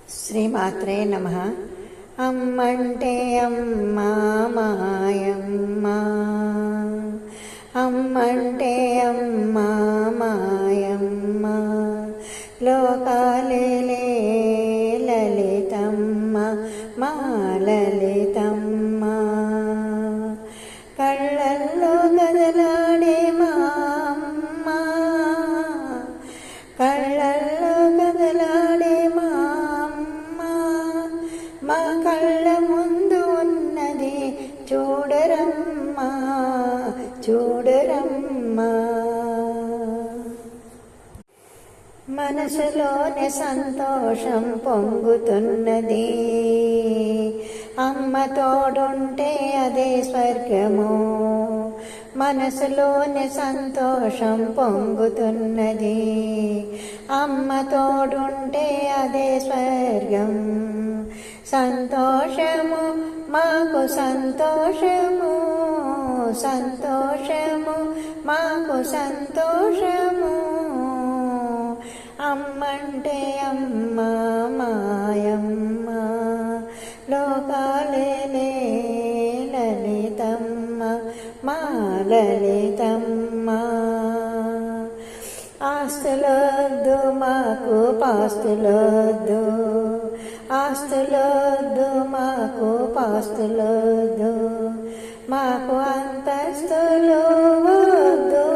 శ్రీమాత్రే నమః. అమ్మంటే అమ్మ మాయమ్మ, అమ్మంటే అమ్మ మాయమ్మ, లోకాలేలే లలితమ్మ మా లలితమ్మ. కళ్ళల్లో గదలాడే మా అమ్మ, కళ్ళల్లో గదలాడే మా అమ్మ, మా కళ్ళ ముందు ఉన్నది చూడరమ్మా చూడరమ్మా. మనసులోనే సంతోషం పొంగుతున్నది, అమ్మ తోడుంటే అదే స్వర్గము. మనసులోనే సంతోషం పొంగుతున్నది, అమ్మ తోడుంటే అదే స్వర్గం. సంతోషము మాకు సంతోషము, సంతోషము మాకు సంతోషము. అమ్మంటే అమ్మ మాయమ్మ, లోకాలేలే లలితమ్మ మా లలితమ్మ. ఆస్తులొద్దు మాకు పాస్తులొద్దు, ఆస్తులొద్దు మాకు పాస్తులొద్దు, మాకు అంతస్తులు వద్దు.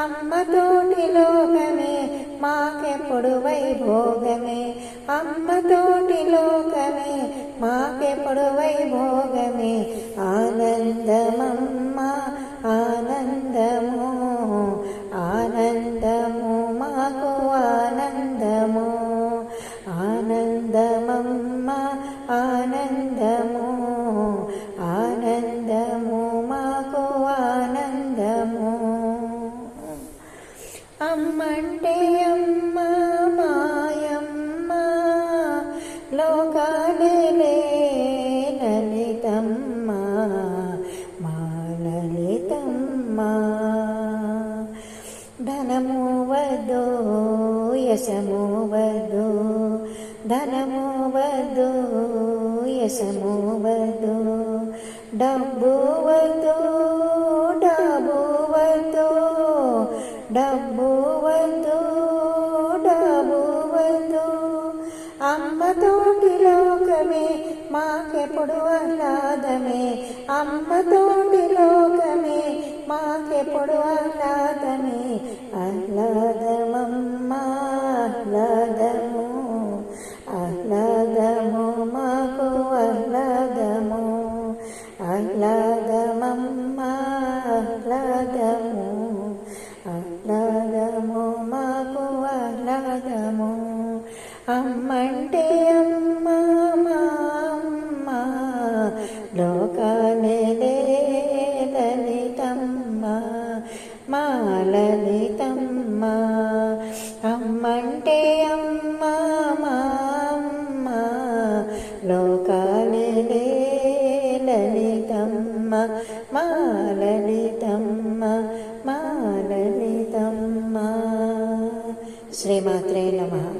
అమ్మతోటి లోకమే మాకెప్పుడు వైభోగమే, అమ్మతోటి లోకమే మాకెప్పుడు వైభోగమే. ఆనందమమ్మ ఆనందము, ఆనందము మాకు ఆనందము. ఆనందమమ్మ ఆనందము, ఆనందము మాకు ఆనందము. అమ్మంటే అమ్మ మాయమ్మ, లోకాలేలే లలితమ్మ మా లలితమ్మ. ధనము వద్దు యశము వద్దు, ధనము వద్దు యశము వద్దు, డబ్బు వద్దు డబ్బు వద్దు, డబ్బు వద్దు డబ్బు వద్దు. అమ్మతోటి లోకమే మాకెప్పుడు ఆహ్లాదమే, అమ్మతోటి లోకమే మాకెప్పుడు ఆహ్లాదమే. ఆహ్లాదమమ్మ ఆహ్లాదము, ఆహ్లాదము మాకు ఆహ్లాదము. ఆహ్లాదమమ్మ ఆహ్లాదము, ఆహ్లాదము మాకు ఆహ్లాదము. అమ్మంటే అమ్మ మా అమ్మ, లోకాలేలే లలితమ్మ మా లలితమ్మ. అమ్మంటే అమ్మ మా అమ్మ, లోకాలేలే లలితమ్మ మా లలితమ్మ మా లలితమ్మ. శ్రీమాత్రే నమః.